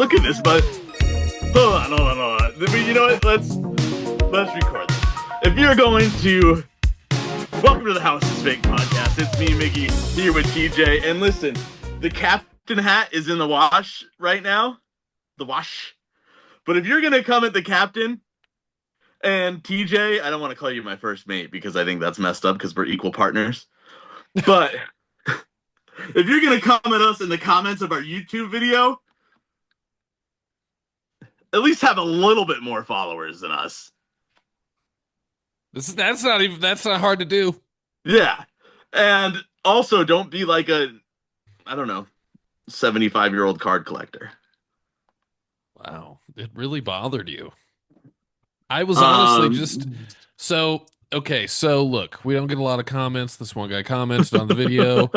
look at this, but hold on. You know what? Let's record this. If you're going to welcome to the House is Fake podcast. It's me, Mickey, here with TJ. And listen, the captain hat is in the wash right now. The wash. But if you're gonna come at the captain and TJ, I don't want to call you my first mate because I think that's messed up because we're equal partners. But if you're gonna come at us in the comments of our YouTube video, at least have a little bit more followers than us. That's not hard to do. Yeah. And also don't be like I don't know, 75-year-old card collector. Wow, it really bothered you. I was honestly just okay. So look, we don't get a lot of comments. This one guy commented on the video.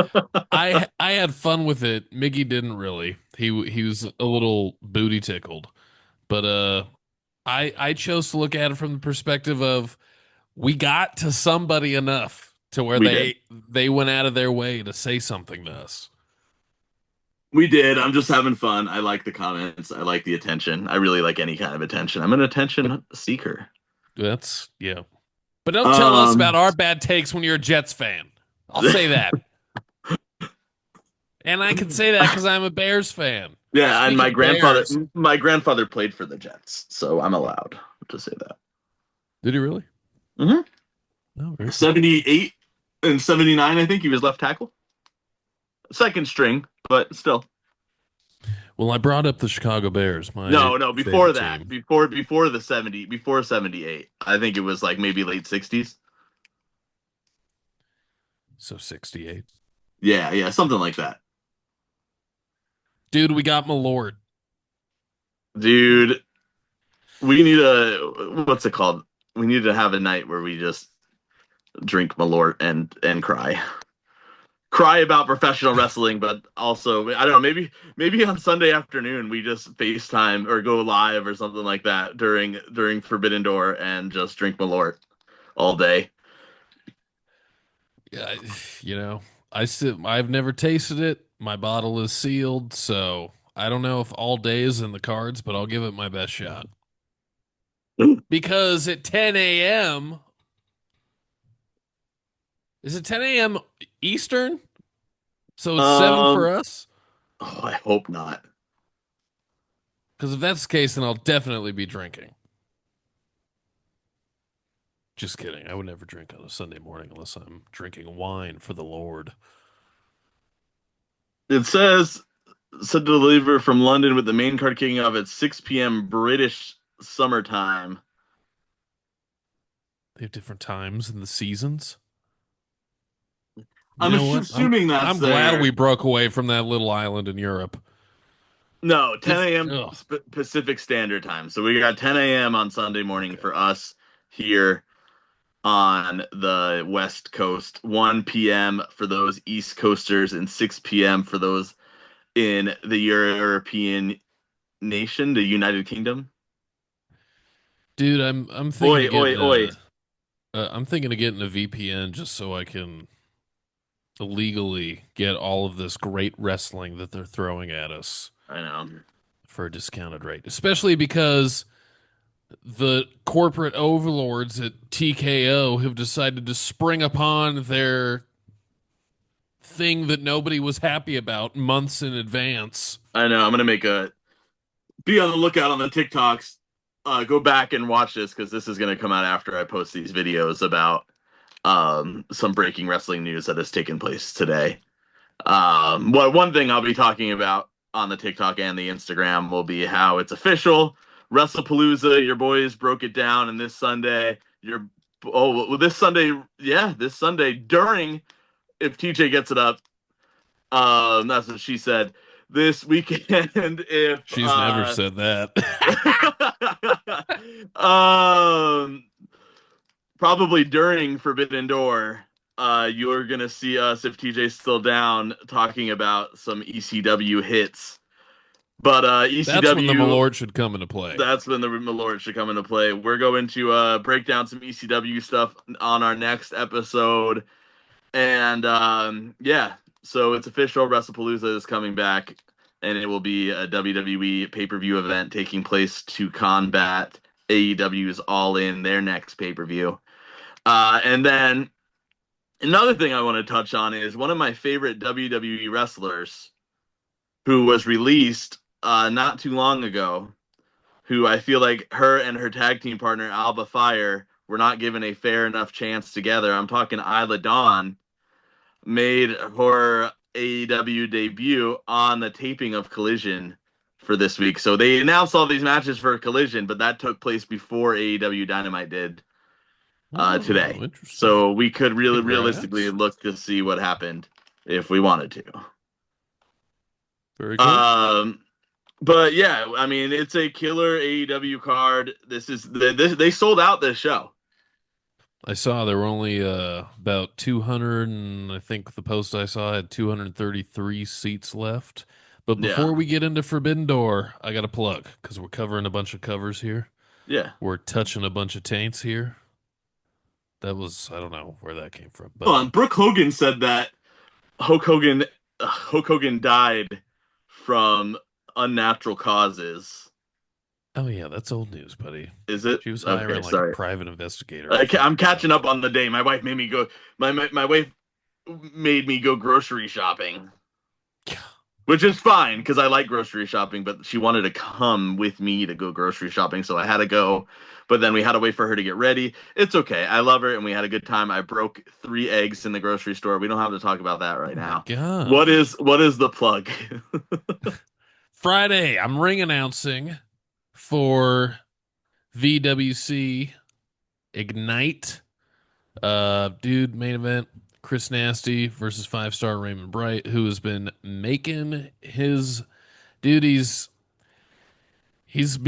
I had fun with it. Miggy didn't really. He was a little booty tickled, but I chose to look at it from the perspective of we got to somebody enough to where they went out of their way to say something to us. We did. I'm just having fun. I like the comments. I like the attention. I really like any kind of attention. I'm an attention seeker. That's yeah. But don't tell us about our bad takes when you're a Jets fan. I'll say that. And I can say that because I'm a Bears fan. Yeah, Speaking and my grandfather played for the Jets, so I'm allowed to say that. Did he really? Mm-hmm. Oh, 78 and 79, I think he was left tackle. Second string, but still. Well, I brought up the Chicago Bears. No, before that. Team. Before the 70, before 78. I think it was like maybe late 60s. So 68. Yeah, something like that. Dude, we got Malort. Dude, we need what's it called? We need to have a night where we just drink Malort and cry. Cry about professional wrestling, but also I don't know, maybe on Sunday afternoon we just FaceTime or go live or something like that during Forbidden Door and just drink Malort all day. Yeah, I've never tasted it. My bottle is sealed, so I don't know if all day is in the cards, but I'll give it my best shot. Because at 10 a.m. Is it 10 a.m. Eastern? So it's 7 for us? Oh, I hope not. Because if that's the case, then I'll definitely be drinking. Just kidding. I would never drink on a Sunday morning unless I'm drinking wine for the Lord. It says to deliver from London with the main card kicking off at 6 p.m. British summertime. They have different times in the seasons. I'm assuming that's I'm glad we broke away from that little island in Europe. No, 10 a.m. Pacific Standard Time. So we got 10 a.m. on Sunday morning for us here on the West Coast, 1 p.m. for those East Coasters, and 6 p.m. for those in the European nation, the United Kingdom. Dude, I'm thinking I'm thinking of getting a VPN just so I can illegally get all of this great wrestling that they're throwing at us. I know. For a discounted rate, especially because the corporate overlords at TKO have decided to spring upon their thing that nobody was happy about months in advance. I know. I'm going to be on the lookout on the TikToks. Go back and watch this because this is going to come out after I post these videos about some breaking wrestling news that has taken place today. One thing I'll be talking about on the TikTok and the Instagram will be how it's official. WrestlePalooza, your boys broke it down, and this Sunday, this Sunday during, if TJ gets it up, that's what she said. This weekend, if she's never said that, probably during Forbidden Door, you're gonna see us if TJ's still down talking about some ECW hits. But ECW, that's when the Malort should come into play. That's when the Malort should come into play. We're going to break down some ECW stuff on our next episode, and yeah, so it's official. WrestlePalooza is coming back, and it will be a WWE pay-per-view event taking place to combat AEW's All In, their next pay-per-view. And then another thing I want to touch on is one of my favorite WWE wrestlers who was released not too long ago, who I feel like her and her tag team partner, Alba Fire, were not given a fair enough chance together. I'm talking Isla Dawn, made her AEW debut on the taping of Collision for this week. So they announced all these matches for Collision, but that took place before AEW Dynamite did today. Interesting. So we could really Congrats. realistically look to see what happened if we wanted to. Very cool. But yeah, I mean, it's a killer AEW card. They sold out this show. I saw there were only about 200, and I think the post I saw had 233 seats left. But before we get into Forbidden Door, I got a plug because we're covering a bunch of covers here. Yeah. We're touching a bunch of taints here. That was, I don't know where that came from. But Hold on, Brooke Hogan said that Hulk Hogan died from unnatural causes. oh yeah, that's old news, buddy. Is it? She was hiring like sorry. a private investigator. I'm catching up on the day. My wife made me go. My wife made me go grocery shopping, which is fine because I like grocery shopping. But she wanted to come with me to go grocery shopping, so I had to go. But then we had to wait for her to get ready. It's okay. I love her, and we had a good time. I broke 3 eggs in the grocery store. We don't have to talk about that right now. God. What is the plug? Friday, I'm ring announcing for VWC Ignite. Dude, main event, Chris Nasty versus 5-star Raymond Bright, who has been making his duties. He's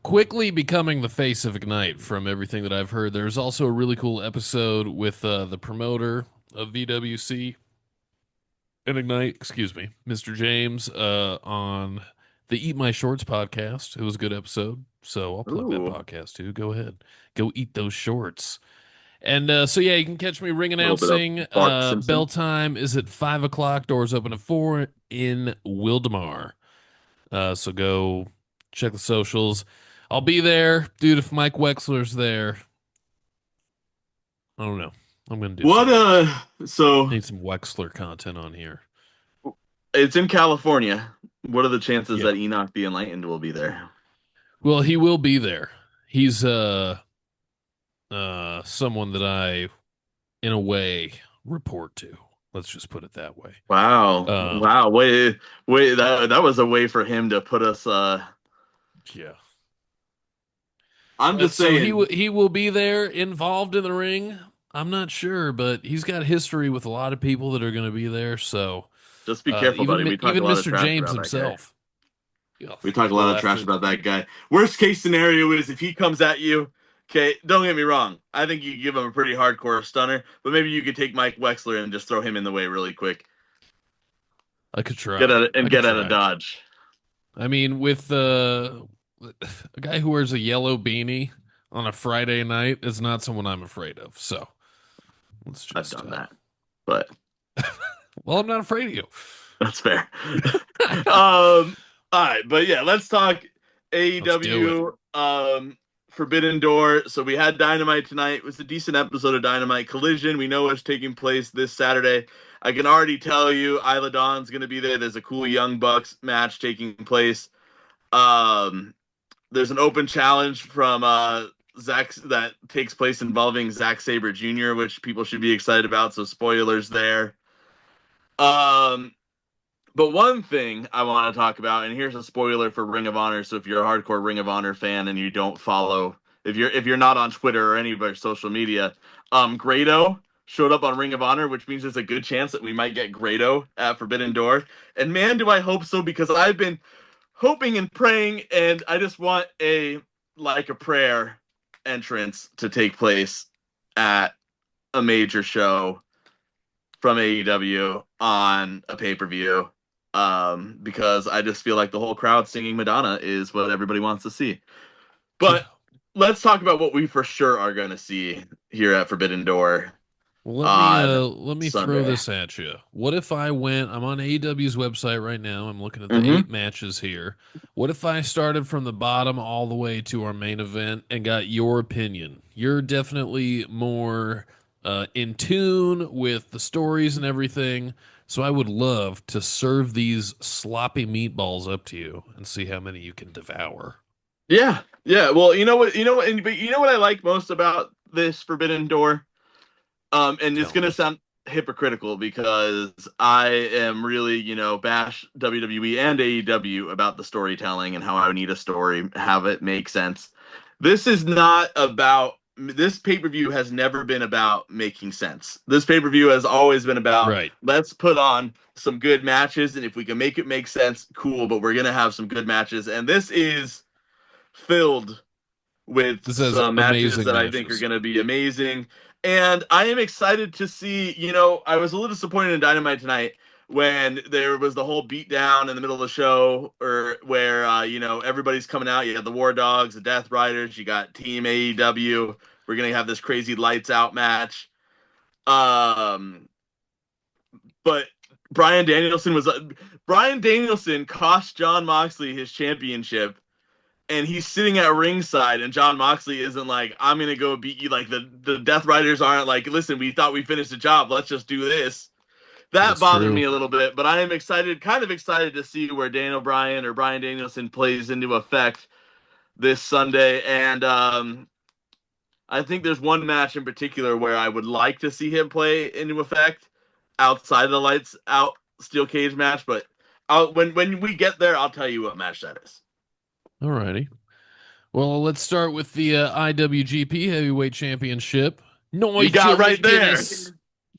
quickly becoming the face of Ignite from everything that I've heard. There's also a really cool episode with the promoter of VWC and Ignite, Mr. James, on the Eat My Shorts podcast. It was a good episode, so I'll plug that podcast too. Go ahead. Go eat those shorts. And so, yeah, you can catch me ring announcing. Bell time is at 5 o'clock. Doors open at 4 in Wildemar. So go check the socials. I'll be there. Dude, if Mike Wexler's there, I don't know. I'm going to do so need some Wexler content on here. It's in California. What are the chances that Enoch the Enlightened will be there? Well, he will be there. He's someone that I, in a way, report to. Let's just put it that way. Wow. Wow. Wait, that was a way for him to put us Yeah. I'm just saying he will be there involved in the ring. I'm not sure, but he's got history with a lot of people that are going to be there, so just be careful, buddy. We talk even a lot Mr. of trash James about himself. We talk a lot of trash about that guy. Worst case scenario is if he comes at you, okay, don't get me wrong. I think you could give him a pretty hardcore stunner, but maybe you could take Mike Wexler and just throw him in the way really quick. I could try. Get out of dodge. I mean, with a guy who wears a yellow beanie on a Friday night is not someone I'm afraid of. So let's just I've done that. But well, I'm not afraid of you. That's fair. All right, but yeah, let's talk AEW Forbidden Door. So we had Dynamite tonight. It was a decent episode of Dynamite. Collision, we know is taking place this Saturday. I can already tell you Isla Dawn's going to be there. There's a cool Young Bucks match taking place. There's an open challenge from Zack that takes place involving Zack Sabre Jr., which people should be excited about. So spoilers there. But one thing I want to talk about, and here's a spoiler for Ring of Honor. So if you're a hardcore Ring of Honor fan and you don't follow, if you're not on Twitter or any of our social media, Grado showed up on Ring of Honor, which means there's a good chance that we might get Grado at Forbidden Door. And man, do I hope so, because I've been hoping and praying, and I just want a prayer entrance to take place at a major show from AEW on a pay-per-view. Because I just feel like the whole crowd singing Madonna is what everybody wants to see. But let's talk about what we for sure are going to see here at Forbidden Door. Well, on let me throw Sunday. this at you. What if I went, I'm on AEW's website right now. I'm looking at the Hmm. 8 matches here. What if I started from the bottom all the way to our main event and got your opinion? You're definitely more in tune with the stories and everything. So I would love to serve these sloppy meatballs up to you and see how many you can devour. Yeah, yeah. Well, but you know what I like most about this Forbidden Door. And it's Tell gonna me. sound hypocritical because I am really, bash WWE and AEW about the storytelling and how I need a story, have it make sense. This is not about this pay-per-view has never been about making sense. This pay-per-view has always been about Right. let's put on some good matches, and if we can make it make sense, cool, but we're gonna have some good matches. And this is filled with This has some matches amazing that I think are matches. going to be amazing. And I am excited to see, I was a little disappointed in Dynamite tonight when there was the whole beatdown in the middle of the show, or where, everybody's coming out. You got the War Dogs, the Death Riders, you got Team AEW. We're going to have this crazy lights out match. Um, but Brian Danielson cost John Moxley his championship, and he's sitting at ringside, and John Moxley isn't like, I'm gonna go beat you. Like the Death Riders aren't like, listen, we thought we finished the job, let's just do this. That That's bothered true. me a little bit, but I am excited, kind of excited to see where Daniel Bryan or Brian Danielson plays into effect this Sunday. And I think there's one match in particular where I would like to see him play into effect outside of the lights out steel cage match, but when we get there, I'll tell you what match that is. Alrighty. Well, let's start with the IWGP Heavyweight Championship. You Nigel got right there. McGuinness.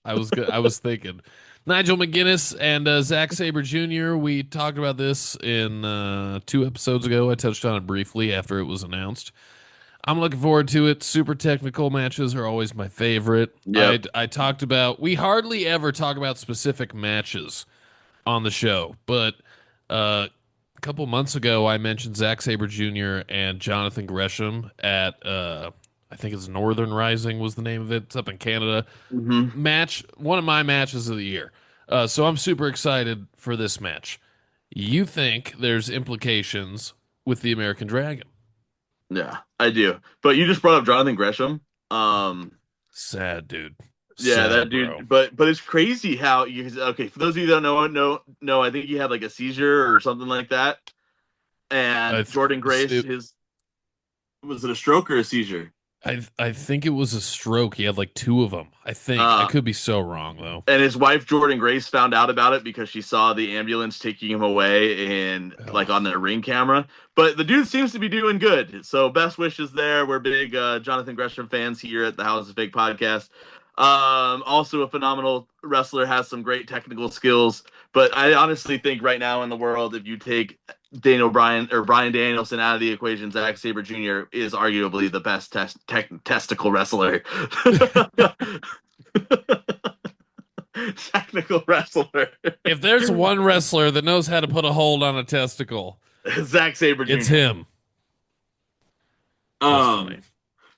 I was good. I was thinking Nigel McGuinness and Zack Sabre Jr. We talked about this in 2 episodes ago. I touched on it briefly after it was announced. I'm looking forward to it. Super technical matches are always my favorite. Yep. I talked about. We hardly ever talk about specific matches on the show, but a couple months ago, I mentioned Zack Sabre Jr. and Jonathan Gresham at I think it's Northern Rising was the name of it. It's up in Canada. Hmm. Match, one of my matches of the year. So I'm super excited for this match. You think there's implications with the American Dragon? Yeah, I do. But you just brought up Jonathan Gresham. Um, Sad, dude. yeah, Sad, that bro. dude. But it's crazy how you. Okay, for those of you that don't know, no, I think he had like a seizure or something like that. I And th- Jordan Grace, it, his was it a stroke or a seizure? I think it was a stroke. He had like two of them. I think. I Uh, could be so wrong though. and his wife Jordan Grace found out about it because she saw the ambulance taking him away in like Oh, on the ring camera. But the dude seems to be doing good. So best wishes there. We're big Jonathan Gresham fans here at the House of Fake podcast. Also a phenomenal wrestler, has some great technical skills. But I honestly think right now in the world, if you take Daniel Bryan or Brian Danielson out of the equation, Zack Sabre Jr. is arguably the best testicle wrestler. Technical wrestler. if there's one wrestler that knows how to put a hold on a testicle, Zack Sabre it's Jr. him. That's funny. Um,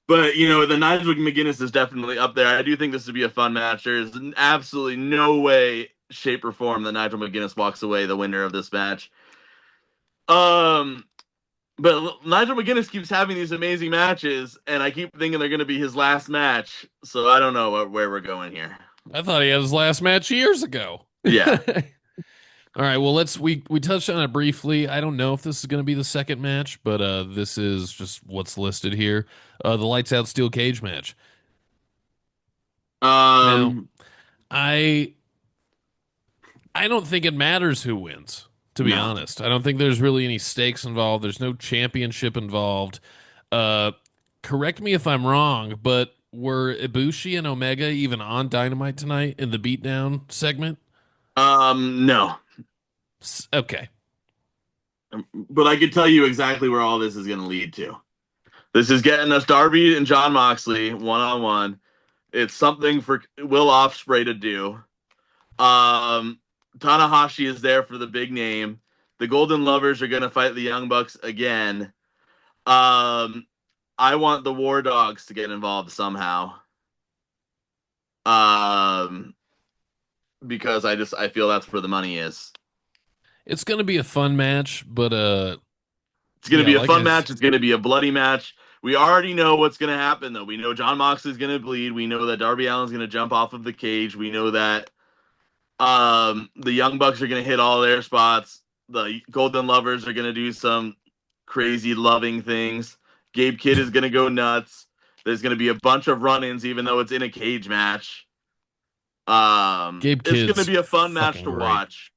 but the Nigel McGuinness is definitely up there. I do think this would be a fun match. There's absolutely no way, shape, or form that Nigel McGuinness walks away the winner of this match. Um, but Nigel McGuinness keeps having these amazing matches, and I keep thinking they're going to be his last match. So I don't know where we're going here. I thought he had his last match years ago. Yeah. All right, well we touched on it briefly. I don't know if this is going to be the second match, but this is just what's listed here. The lights out steel cage match. Now, Um. I I don't think it matters who wins, to be No. honest. I don't think there's really any stakes involved. There's no championship involved. Uh Correct me if I'm wrong, but were Ibushi and Omega even on Dynamite tonight in the beatdown segment? No. Okay. But I could tell you exactly where all this is going to lead to. This is getting us Darby and John Moxley one on one. It's something for Will Ospreay to do. Um, Tanahashi is there for the big name. The Golden Lovers are going to fight the Young Bucks again. I want the War Dogs to get involved somehow. Um, because I feel that's where the money is. It's gonna be a fun match, but It's going to yeah, be a like fun match. It's going to be a bloody match. We already know what's going to happen, though. We know John Moxley is going to bleed. We know that Darby Allin's going to jump off of the cage. We know that the Young Bucks are going to hit all their spots. The Golden Lovers are going to do some crazy loving things. Gabe Kidd is going to go nuts. There's going to be a bunch of run-ins, even though it's in a cage match. Gabe It's going to Kidd's be a fun match fucking to great. watch.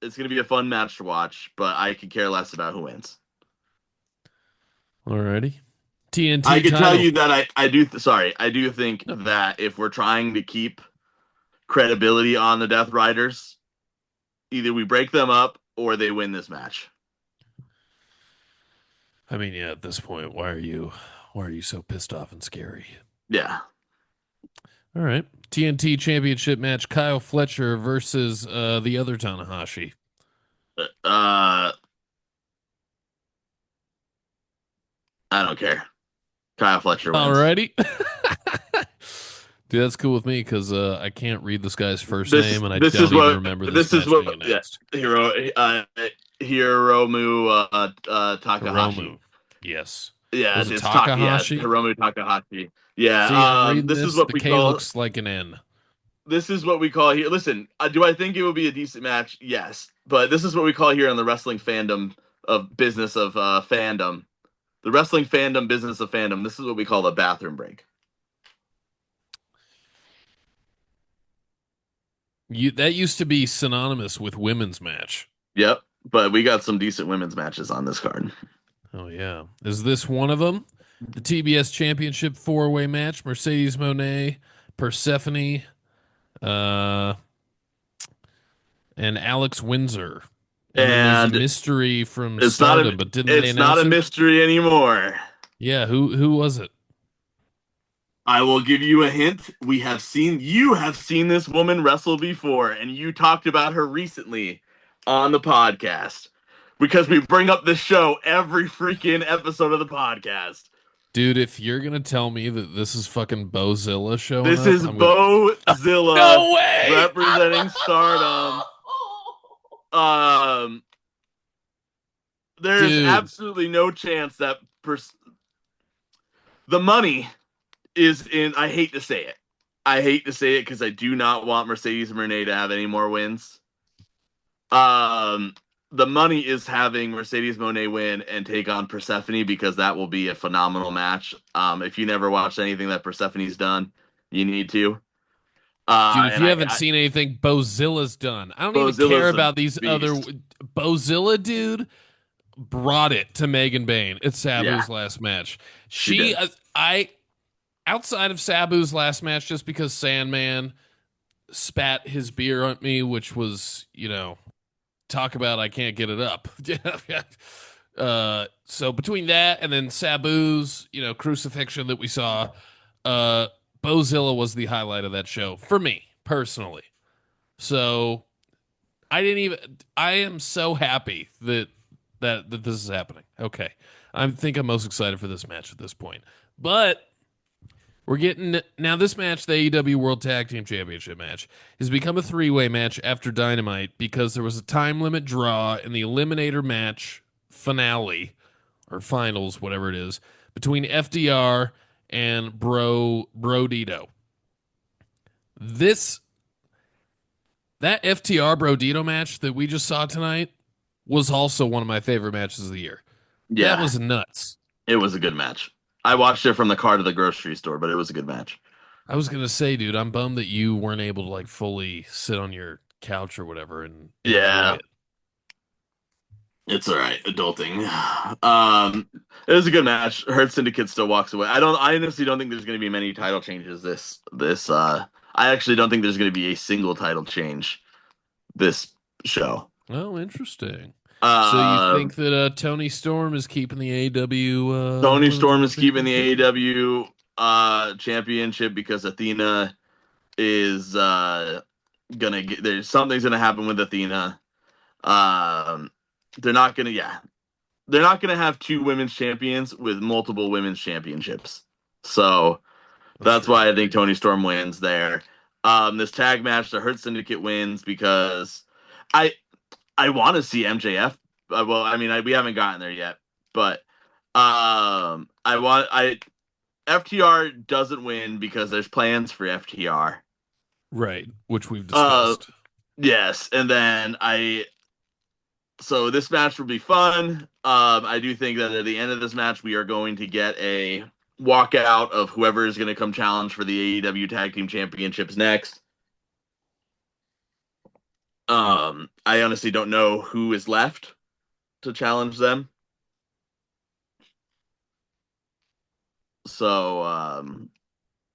It's going to be a fun match to watch, but I could care less about who wins. Alrighty. I TNT can tell title. you that I do. Sorry, I do think No. that if we're trying to keep credibility on the Death Riders, either we break them up or they win this match. I mean, yeah, at this point, why are you so pissed off and scary? Yeah. All right. TNT Championship match, Kyle Fletcher versus the other Tanahashi. I don't care. Kyle Fletcher wins. Alrighty. Dude, that's cool with me because I can't read this guy's first This name and I this don't is even what remember this this is match being what yeah announced. Hiromu Takahashi. Hiromu. Yes. Yeah, Was it yeah, Takahashi? Hiromu Takahashi. See, I'm Yeah, reading this is this. what The we K call looks like an N. this is what we call here. Listen, do I think it will be a decent match? Yes, but this is what we call here in the wrestling fandom of business of fandom, the wrestling fandom business of fandom. This is what we call the bathroom break. That used to be synonymous with women's match. Yep, but we got some decent women's matches on this card. Oh yeah. Is this one of them? The TBS Championship four-way match, Mercedes Moné, Persephone, uh, and Alex Windsor. And then there's a And mystery from it's not Stardom, a but didn't they it's not announce a it? mystery anymore. Yeah, who was it? I will give you a hint. You have seen this woman wrestle before, and you talked about her recently on the podcast because we bring up this show every freaking episode of the podcast. Dude, if you're gonna tell me that this is fucking Bozilla showing This up, is I'm gonna Bozilla No way! representing Stardom. Um, there's Dude, absolutely no chance that the money is in. I hate to say it. I hate to say it because I do not want Mercedes Moné to have any more wins. Um, the money is having Mercedes Moné win and take on Persephone because that will be a phenomenal match. If you never watched anything that Persephone's done, you need to. dude, if And you haven't seen anything Bozilla's done, I don't even care Bozilla's a about these other beast. Bozilla, dude. Brought it to Megan Bain at Yeah, Sabu's last match. she did. I outside of Sabu's last match, just because Sandman spat his beer on me, which was, talk about I can't get it up. So between that and then Sabu's, crucifixion that we saw, Bozilla was the highlight of that show for me personally. So I am so happy that this is happening. Okay. I think I'm most excited for this match at this point. But we're getting now this match, the AEW World Tag Team Championship match, has become a three-way match after Dynamite because there was a time limit draw in the Eliminator match finale or finals, whatever it is, between FDR and Brodito. That FTR Brodito match that we just saw tonight was also one of my favorite matches of the year. That Yeah, was nuts. it was a good match. I watched it from the car to the grocery store, but it was a good match. I was gonna say, dude, I'm bummed that you weren't able to like fully sit on your couch or whatever and enjoy Yeah, it. it's all right. Adulting. It was a good match. Hurt Syndicate still walks away. I honestly don't think there's going to be many title changes I actually don't think there's going to be a single title change this show. Oh, interesting. So you Um, think that Tony Storm is keeping the AW Tony Women's Storm World is keeping the Championship? AEW championship because Athena is gonna get there's something's gonna happen with Athena. Um, they're not gonna yeah they're not gonna have two women's champions with multiple women's championships. So that's true. why I think Tony Storm wins there. This tag match, the Hurt Syndicate wins because I I want to see MJF. Well, I mean, we haven't gotten there yet, but I FTR doesn't win because there's plans for FTR. Right, which we've Uh, discussed. yes, and then so this match will be fun. I do think that at the end of this match, we are going to get a walkout of whoever is going to come challenge for the AEW Tag Team Championships next. I honestly don't know who is left to challenge them. So,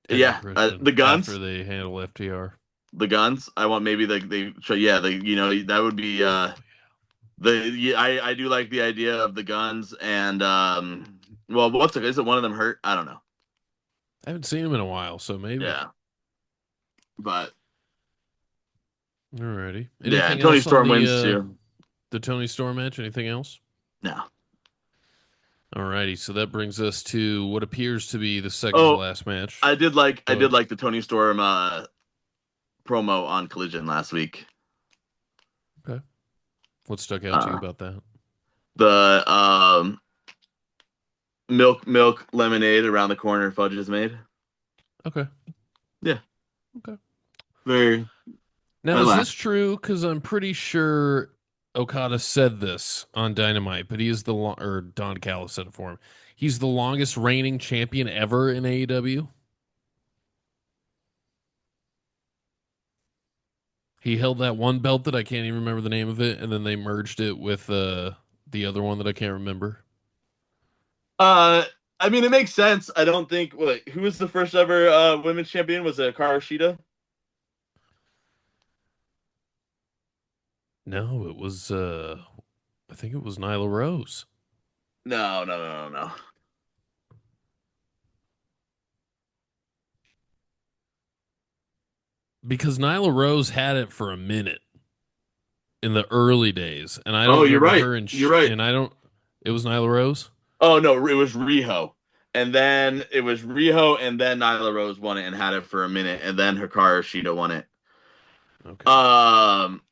Any yeah, impression the after guns, they handle FTR? the guns. I want maybe yeah, that would be I do like the idea of the guns and well, is it one of them hurt? I don't know. I haven't seen him in a while, so maybe. Yeah, but Alrighty. yeah, Anything Tony else on Storm wins too. the Tony Storm match? Anything else? No. Alrighty. So that brings us to what appears to be the second to Oh, last match. I Go did ahead. like the Tony Storm promo on Collision last week. Okay. What stuck out to you Uh, about that? the milk lemonade around the corner fudge is made. Okay. Yeah, Okay. very. Now, I is this laughed. true? Because I'm pretty sure Okada said this on Dynamite, but he is or Don Callis said it for him. He's the longest reigning champion ever in AEW. He held that one belt that I can't even remember the name of it, and then they merged it with the other one that I can't remember. Uh, I mean, it makes sense. I don't think. Wait, who was the first ever women's champion? Was it Hikaru Shida? No, it was I think it was Nyla Rose. No, no, no, no, no. Because Nyla Rose had it for a minute in the early days, and I don't Oh, you're remember right. her in You're right. and I don't. It was Nyla Rose. Oh no, it was Riho, and then it was Riho, and then Nyla Rose won it and had it for a minute, and then Hikaru Shida won it. Okay, Um,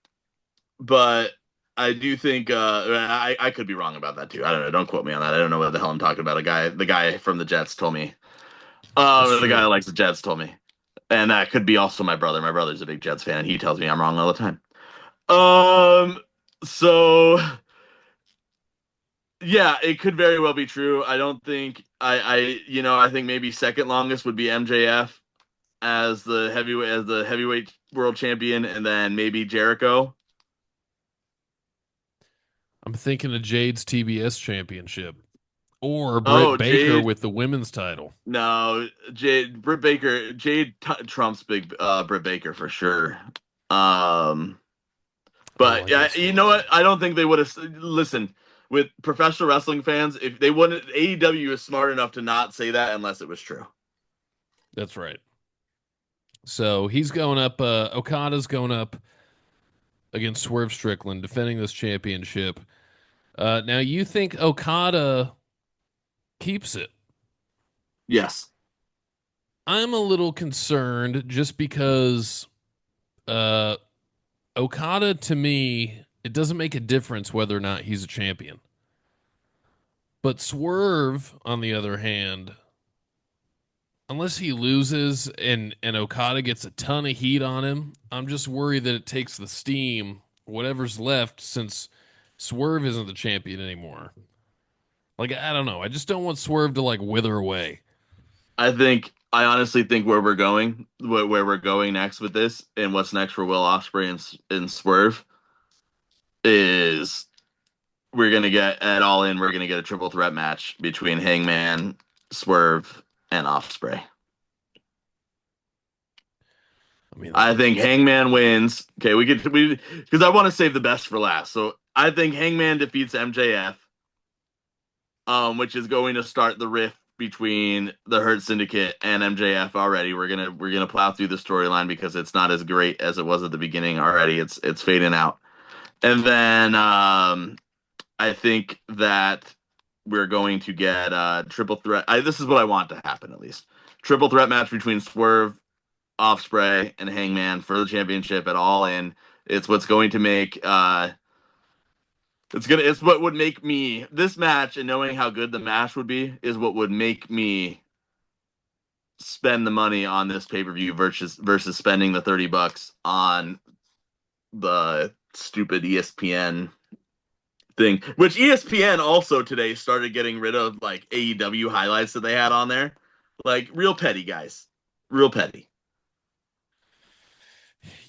but I do think I could be wrong about that too. I don't know. Don't quote me on that. I don't know what the hell I'm talking about. The guy from the Jets told me. that's The guy true. that likes the Jets told me, and that could be also my brother. My brother's a big Jets fan, and he tells me I'm wrong all the time. Um, so yeah, it could very well be true. I don't think I think maybe second longest would be MJF as the heavyweight world champion, and then maybe Jericho. I'm thinking of Jade's TBS championship or Oh, Britt Baker Jade. with the women's title. No, Jade trumps big Britt Baker for sure. Um, Oh, but I yeah, guess you you're know right. what? I don't think they would have listen with professional wrestling fans if they wouldn't. AEW is smart enough to not say that unless it was true. That's right. So he's going up. Okada's going up against Swerve Strickland, defending this championship. Now you think Okada keeps it? Yes. I'm a little concerned just because uh, Okada, to me, it doesn't make a difference whether or not he's a champion. But Swerve, on the other hand, unless he loses and Okada gets a ton of heat on him, I'm just worried that it takes the steam, whatever's left, since Swerve isn't the champion anymore. Like, I don't know. I just don't want Swerve to like wither away. I honestly think where we're going next with this, and what's next for Will Ospreay and Swerve is we're gonna get at All In. We're gonna get a triple threat match between Hangman, Swerve, and Ospreay. I mean, that I makes think it. Hangman wins. Okay, we because I want to save the best for last. So I think Hangman defeats MJF, which is going to start the rift between the Hurt Syndicate and MJF already. We're gonna plow through the storyline because it's not as great as it was at the beginning already. It's fading out. And then I think that we're going to get triple threat. This is what I want to happen at least. Triple threat match between Swerve. Ospreay and Hangman for the championship at All In. It's what's going to make it's what would make me this match, and knowing how good the match would be is what would make me spend the money on this pay-per-view versus spending the $30 on the stupid ESPN thing, which ESPN also today started getting rid of like AEW highlights that they had on there. Like real petty guys. Real petty.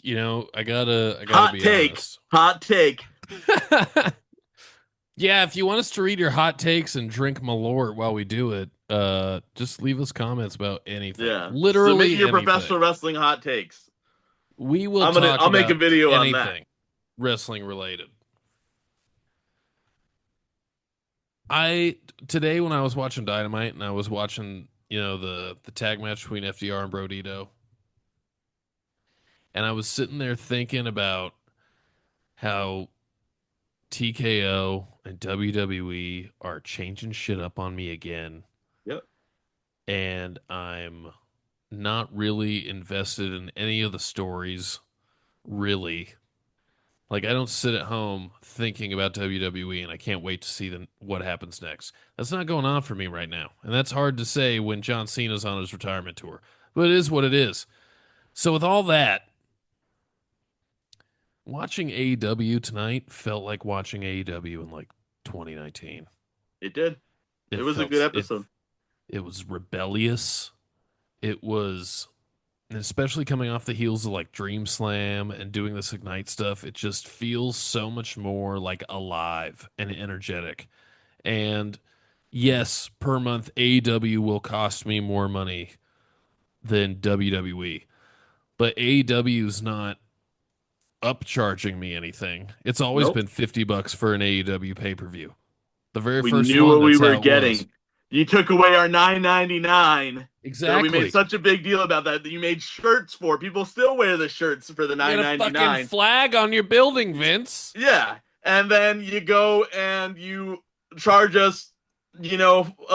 I gotta Hot be take. honest. Hot take. Yeah, if you want us to read your hot takes and drink Malort while we do it, just leave us comments about anything. Yeah. Literally Submit your anything. professional wrestling hot takes. We will I'll make a video on that. anything wrestling related. Today when I was watching Dynamite and I was watching, the tag match between FDR and Brodito, and I was sitting there thinking about how TKO and WWE are changing shit up on me again. Yep. And I'm not really invested in any of the stories, really. Like, I don't sit at home thinking about WWE, and I can't wait to see what happens next. That's not going on for me right now. And that's hard to say when John Cena's on his retirement tour. But it is what it is. So with all that, watching AEW tonight felt like watching AEW in like 2019. It did. It was a good episode. It was rebellious. It was, and especially coming off the heels of like Dream Slam and doing this Ignite stuff, it just feels so much more like alive and energetic. And yes, per month, AEW will cost me more money than WWE, but AEW is not upcharging me anything. It's always been $50 for an AEW pay-per-view. The very we first knew one, what we were was. getting. You took away our $9.99. Exactly. So we made such a big deal about that you made shirts for. People still wear the shirts for the $9.99. A fucking flag on your building, Vince. Yeah, and then you go and you charge us, a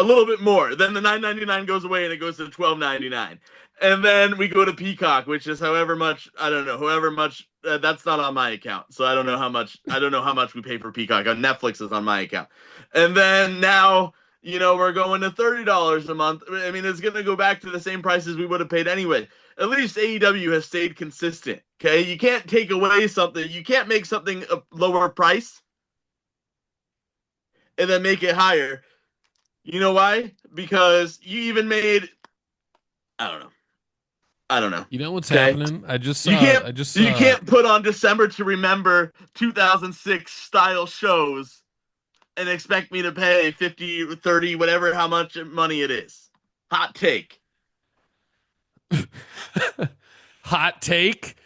little bit more. Then the $9.99 goes away and it goes to $12.99. And then we go to Peacock, which is however much, I don't know, however much. That's not on my account, so I don't know how much. I don't know how much we pay for Peacock. Netflix is on my account, and then now we're going to $30 a month. I mean, it's going to go back to the same prices we would have paid anyway. At least AEW has stayed consistent. Okay, you can't take away something. You can't make something a lower price and then make it higher. You know why? Because you even made. I don't know. You know what's happening? I just saw. You can't put on December to Remember 2006 style shows and expect me to pay 50, 30, whatever, how much money it is. Hot take. Hot take.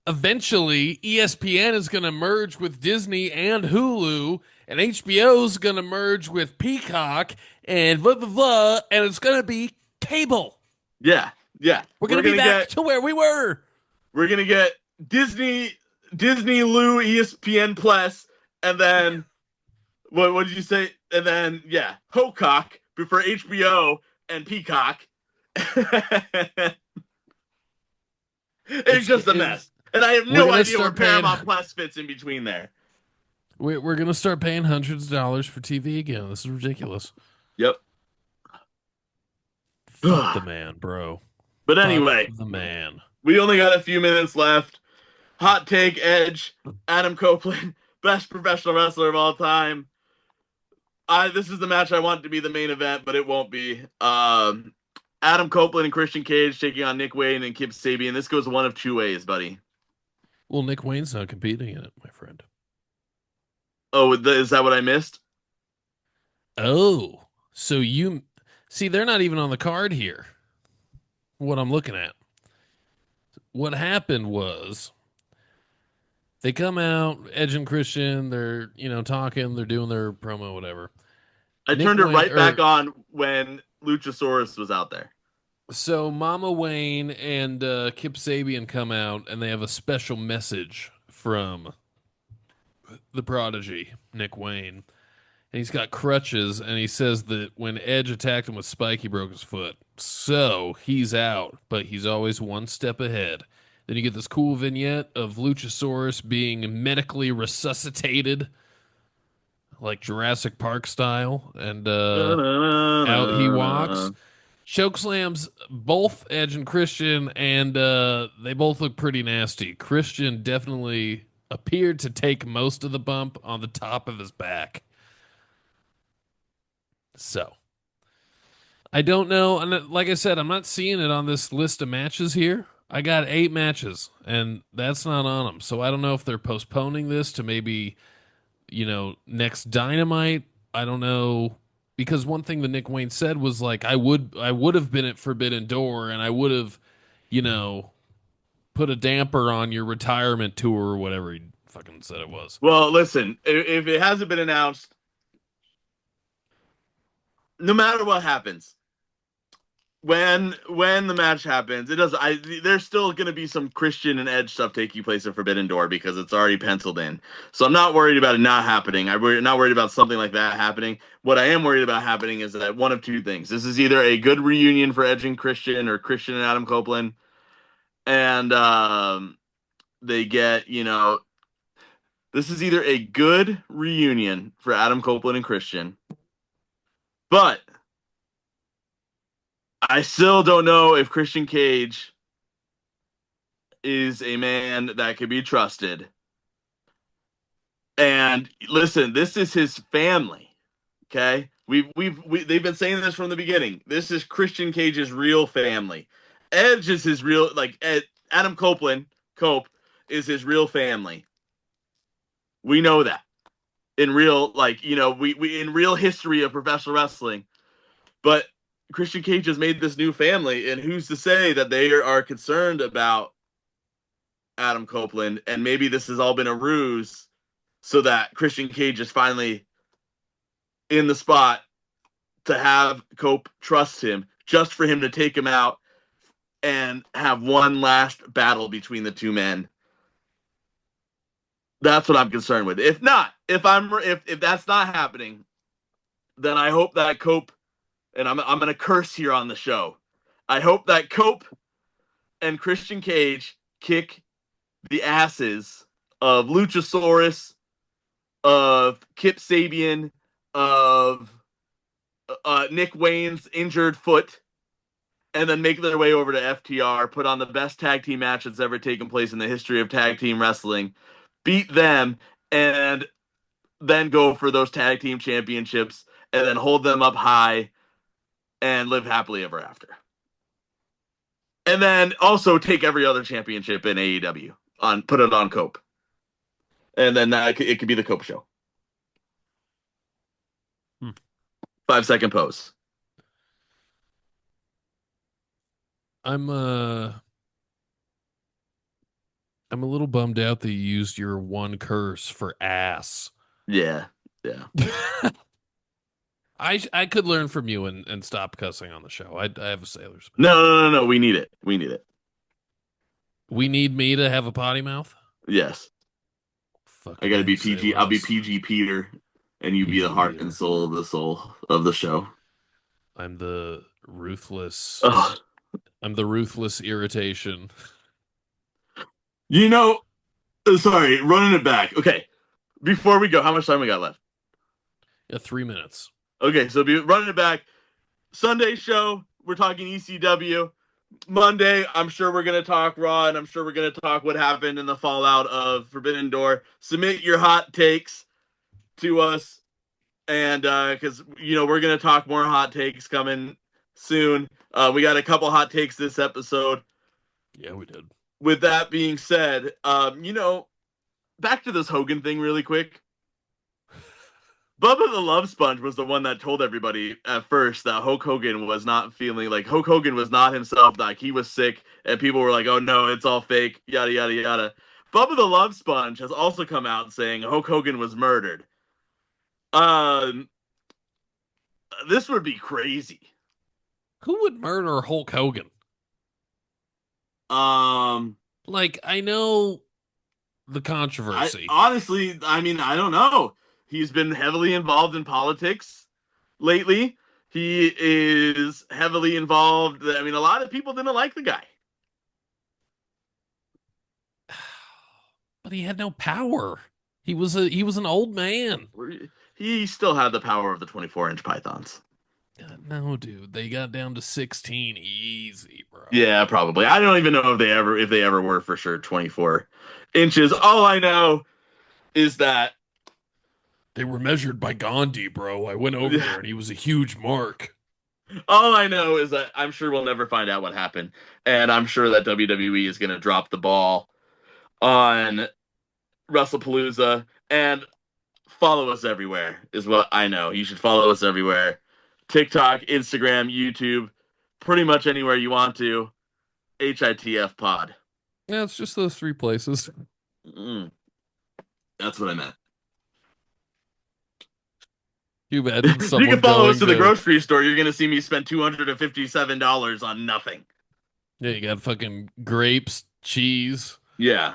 Eventually, ESPN is going to merge with Disney and Hulu, and HBO is going to merge with Peacock, and blah, blah, blah, and it's going to be cable. Yeah. We're going to be back to where we were. We're going to get Disney, Lou, ESPN Plus, and then, what did you say? And then, Pocock for HBO and Peacock. It's just a mess. And I have no idea where Paramount Plus fits in between there. We're going to start paying hundreds of dollars for TV again. This is ridiculous. Yep. Fuck the man, bro. But anyway, Fuck the man. We only got a few minutes left. Hot take, Edge, Adam Copeland, best professional wrestler of all time. This is the match I want to be the main event, but it won't be. Adam Copeland and Christian Cage taking on Nick Wayne and Kip Sabian. This goes one of two ways, buddy. Well, Nick Wayne's not competing in it, my friend. Oh, is that what I missed? Oh, so you see, they're not even on the card here. What I'm looking at. What happened was they come out, Edge and Christian, they're, talking, they're doing their promo, whatever. I turned it right back on when Luchasaurus was out there. So Mama Wayne and Kip Sabian come out, and they have a special message from the Prodigy, Nick Wayne. and he's got crutches, and he says that when Edge attacked him with Spike, he broke his foot. So he's out, but he's always one step ahead. Then you get this cool vignette of Luchasaurus being medically resuscitated, like Jurassic Park style, and out he walks. Chokeslams both Edge and Christian, and they both look pretty nasty. Christian definitely appeared to take most of the bump on the top of his back. So I don't know. And like I said, I'm not seeing it on this list of matches here. I got 8 matches, and that's not on them. So I don't know if they're postponing this to maybe, next Dynamite. I don't know. Because one thing that Nick Wayne said was like, I would have been at Forbidden Door, and I would have, you know, put a damper on your retirement tour or whatever he fucking said it was. Well, listen, if it hasn't been announced, no matter what happens, when the match happens, it does. There's still going to be some Christian and Edge stuff taking place at Forbidden Door because it's already penciled in. So I'm not worried about it not happening. I'm not worried about something like that happening. What I am worried about happening is that one of two things. This is either a good reunion for Edge and Christian, or Christian and Adam Copeland, and they get this is either a good reunion for Adam Copeland and Christian, but I still don't know if Christian Cage is a man that could be trusted. And listen, this is his family. Okay? They've been saying this from the beginning. This is Christian Cage's real family. Edge is his real, Adam Copeland, Cope, is his real family. We know that. In real, we in real history of professional wrestling. But Christian Cage has made this new family, and who's to say that they are concerned about Adam Copeland, and maybe this has all been a ruse so that Christian Cage is finally in the spot to have Cope trust him, just for him to take him out and have one last battle between the two men. That's what I'm concerned with. If not, if that's not happening, then I hope that Cope, and I'm going to curse here on the show, I hope that Cope and Christian Cage kick the asses of Luchasaurus, of Kip Sabian, of Nick Wayne's injured foot, and then make their way over to FTR, put on the best tag team match that's ever taken place in the history of tag team wrestling, beat them, and then go for those tag team championships, and then hold them up high and live happily ever after. And then also take every other championship in AEW, put it on Cope. And then it could be the Cope show. 5-second pose. I'm a little bummed out that you used your one curse for ass. Yeah. I could learn from you and stop cussing on the show. I have a sailor's mouth. No. We need it. We need me to have a potty mouth? Yes. Fuck, I gotta be PG. I'll be PG Peter, and you be the heart and soul of the show. I'm the ruthless. Ugh. I'm the ruthless irritation. Sorry, running it back. Okay, before we go, how much time we got left? Yeah, 3 minutes. Okay, so running it back. Sunday show, we're talking ECW. Monday, I'm sure we're going to talk Raw, and I'm sure we're going to talk what happened in the fallout of Forbidden Door. Submit your hot takes to us, and because we're going to talk more hot takes coming soon. We got a couple hot takes this episode. Yeah, we did. With that being said, back to this Hogan thing really quick. Bubba the Love Sponge was the one that told everybody at first that Hulk Hogan was not feeling like Hulk Hogan was not himself, like he was sick, and people were like, oh no, it's all fake, yada, yada, yada. Bubba the Love Sponge has also come out saying Hulk Hogan was murdered. This would be crazy. Who would murder Hulk Hogan? I know the controversy. Honestly, I mean, I don't know. He's been heavily involved in politics lately. He is heavily involved. I mean, a lot of people didn't like the guy. But he had no power. He was an old man. He still had the power of the 24-inch pythons. No, dude, they got down to 16 easy, bro. Yeah, probably. I don't even know if they ever were for sure 24 inches. All I know is that they were measured by Gandhi, bro. I went over there and he was a huge mark. All I know is that I'm sure we'll never find out what happened, and I'm sure that WWE is going to drop the ball on WrestlePalooza. And follow us everywhere is what I know. You should follow us everywhere. TikTok, Instagram, YouTube, pretty much anywhere you want to. HITF Pod. Yeah, it's just those 3 places. That's what I meant. You bet. You can follow us to the grocery store. You're going to see me spend $257 on nothing. Yeah, you got fucking grapes, cheese. Yeah.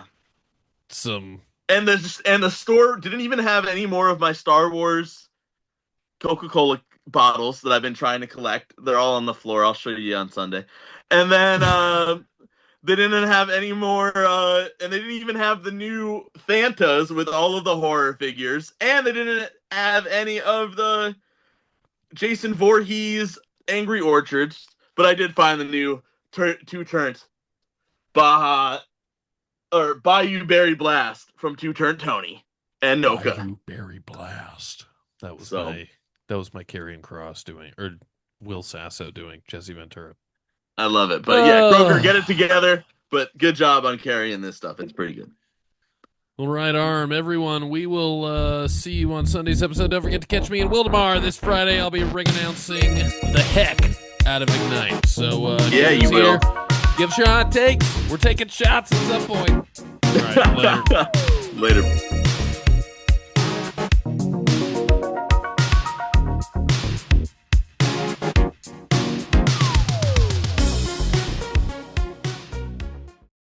Some. And the store didn't even have any more of my Star Wars Coca-Cola bottles that I've been trying to collect. They're all on the floor. I'll show you on Sunday. And then they didn't have any more, and they didn't even have the new Fantas with all of the horror figures. And they didn't have any of the Jason Voorhees Angry Orchards. But I did find the new 2 Turnt Bayou Berry Blast from 2 Turnt Tony and Noka. Bayou Berry Blast. That was my Karrion Kross doing, or Will Sasso doing Jesse Ventura. I love it. But yeah, Kroger, get it together. But good job on carrying this stuff. It's pretty good. All right, Arm. Everyone, we will see you on Sunday's episode. Don't forget to catch me in Wildemar this Friday. I'll be ring announcing the heck out of Ignite. So yeah, you will. Give us your hot takes. We're taking shots at some point. All right, later. Later.